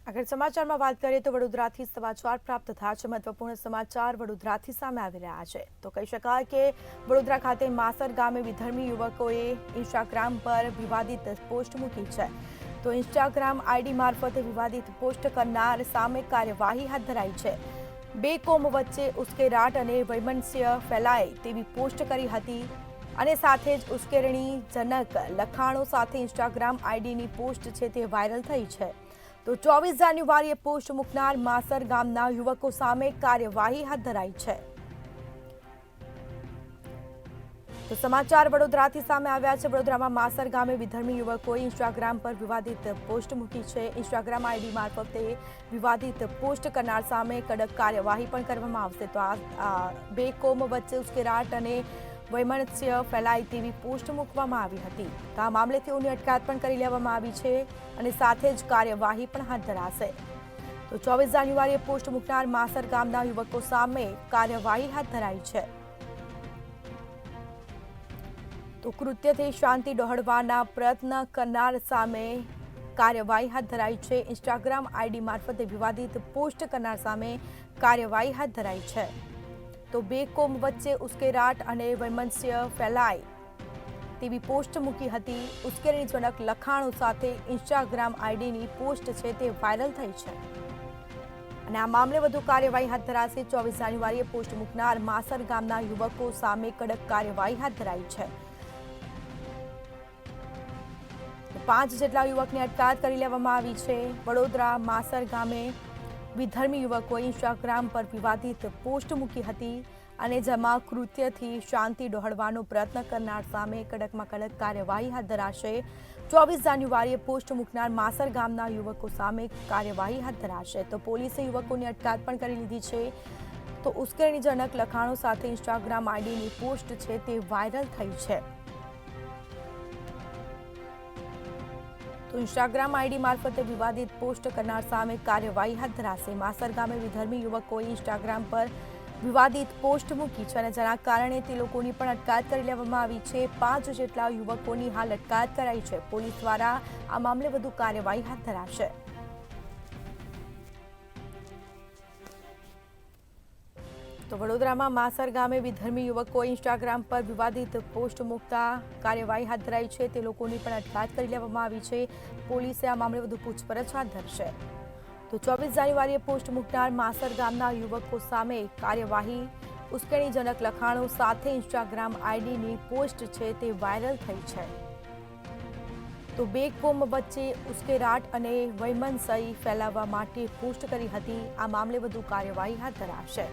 આગળ સમાચારમાં વાત કરીએ તો વડોદરાથી સમાચાર પ્રાપ્ત થયા છે। મહત્વપૂર્ણ સમાચાર વડોદરાથી સામે આવી રહ્યા છે। તો કહી શકાય કે વડોદરા ખાતે માસર ગામે વિધર્મી યુવકોએ ઇન્સ્ટાગ્રામ પર વિવાદિત પોસ્ટ મૂકી છે। તો ઇન્સ્ટાગ્રામ આઈડી મારફતે વિવાદિત પોસ્ટ કરનાર સામે કાર્યવાહી હાથ ધરાઈ છે। બે કોમ વચ્ચે ઉશ્કેરાટ અને વૈમનસ્ય ફેલાય તેવી પોસ્ટ કરી હતી અને સાથે જ ઉશ્કેરણીજનક લખાણો સાથે ઇન્સ્ટાગ્રામ આઈડીની પોસ્ટ છે તે વાયરલ થઈ છે। તો 24 જાન્યુઆરીએ પોસ્ટ મૂકનાર માસર ગામના યુવકો સામે કાર્યવાહી હાથ ધરાઈ છે। તો સમાચાર વડોદરાથી સામે આવ્યા છે। વડોદરામાં માસર ગામે વિધર્મી યુવકોએ ઇન્સ્ટાગ્રામ પર વિવાદિત પોસ્ટ મૂકી છે। ઇન્સ્ટાગ્રામ આઈડી મારફતે વિવાદિત પોસ્ટ કરનાર સામે કડક કાર્યવાહી પણ કરવામાં આવશે। તો આ બે કોમ વચ્ચે ઉશ્કેરાટ અને વૈમનસ્ય ફેલાય તેવી પોસ્ટ મૂકવામાં આવી હતી। તો આ મામલે તેઓની અટકાયત પણ કરી લેવામાં આવી છે અને સાથે જ કાર્યવાહી પણ હાથ ધરાશે। તો 24 જાન્યુઆરીએ પોસ્ટ મૂકનાર માસર ગામના યુવકો સામે કાર્યવાહી હાથ ધરાઈ છે। તો કૃત્યથી શાંતિ ડહોળવાના પ્રયત્ન કરનાર સામે કાર્યવાહી હાથ ધરાઈ છે। ઇન્સ્ટાગ્રામ આઈડી મારફતે વિવાદિત પોસ્ટ કરનાર સામે કાર્યવાહી હાથ ધરાઈ છે। તો બે કોમ વચ્ચે ઉશ્કેરાટ અને વૈમનસ્ય ફેલાય તેવી પોસ્ટ મૂકી હતી। ઉશ્કેરણીજનક લખાણો સાથે ઇન્સ્ટાગ્રામ આઈડીની પોસ્ટ છે તે વાયરલ થઈ છે અને આ મામલે વધુ કાર્યવાહી હાથ ધરાશે। 24 જાન્યુઆરીએ પોસ્ટ મૂકનાર માસર ગામના યુવકો સામે કડક કાર્યવાહી હાથ ધરાઈ છે। 5 જેટલા યુવકની અટકાયત કરી લેવામાં આવી છે। વડોદરા માસર ગામે વિધર્મી યુવકોએ ઇન્સ્ટાગ્રામ પર વિવાદિત પોસ્ટ મૂકી હતી અને જેમાં કૃત્યથી શાંતિ ડહોળવાનો પ્રયત્ન કરનાર સામે કડકમાં કડક કાર્યવાહી હાથ ધરાશે। 24 જાન્યુઆરીએ પોસ્ટ મૂકનાર માસર ગામના યુવકો સામે કાર્યવાહી હાથ ધરાશે। તો પોલીસે યુવકોની અટકાયત પણ કરી લીધી છે। તો ઉશ્કેરણીજનક લખાણો સાથે ઇન્સ્ટાગ્રામ આઈડીની પોસ્ટ છે તે વાયરલ થઈ છે। તો ઇન્સ્ટાગ્રામ આઈડી મારફતે વિવાદિત પોસ્ટ કરનાર સામે કાર્યવાહી હાથ ધરાશે। માસર ગામે વિધર્મી યુવકોએ ઇન્સ્ટાગ્રામ પર વિવાદિત પોસ્ટ મૂકી છે અને જેના કારણે તે લોકોની પણ અટકાયત કરી લેવામાં આવી છે। 5 જેટલા યુવકોની હાલ અટકાયત કરાઈ છે। પોલીસ દ્વારા આ મામલે વધુ કાર્યવાહી હાથ ધરાશે। તો વડોદરામાં માસર ગામે વિધર્મી યુવકોએ ઇન્સ્ટાગ્રામ પર વિવાદિત પોસ્ટ મૂકતા કાર્યવાહી હાથ ધરાઈ છે। તે લોકોની પણ અટકાયત કરી લેવામાં આવી છે। પોલીસે આ મામલે વધુ પૂછપરછ હાથ ધરશે। તો 24 જાન્યુઆરીએ પોસ્ટ મૂકનાર માસર ગામના યુવકો સામે કાર્યવાહી। ઉશ્કેરણીજનક લખાણો સાથે ઇન્સ્ટાગ્રામ આઈડીની પોસ્ટ છે તે વાયરલ થઈ છે। તો બે કોમ વચ્ચે ઉશ્કેરાટ અને વૈમનસ્ય ફેલાવવા માટે પોસ્ટ કરી હતી। આ મામલે વધુ કાર્યવાહી હાથ ધરાશે।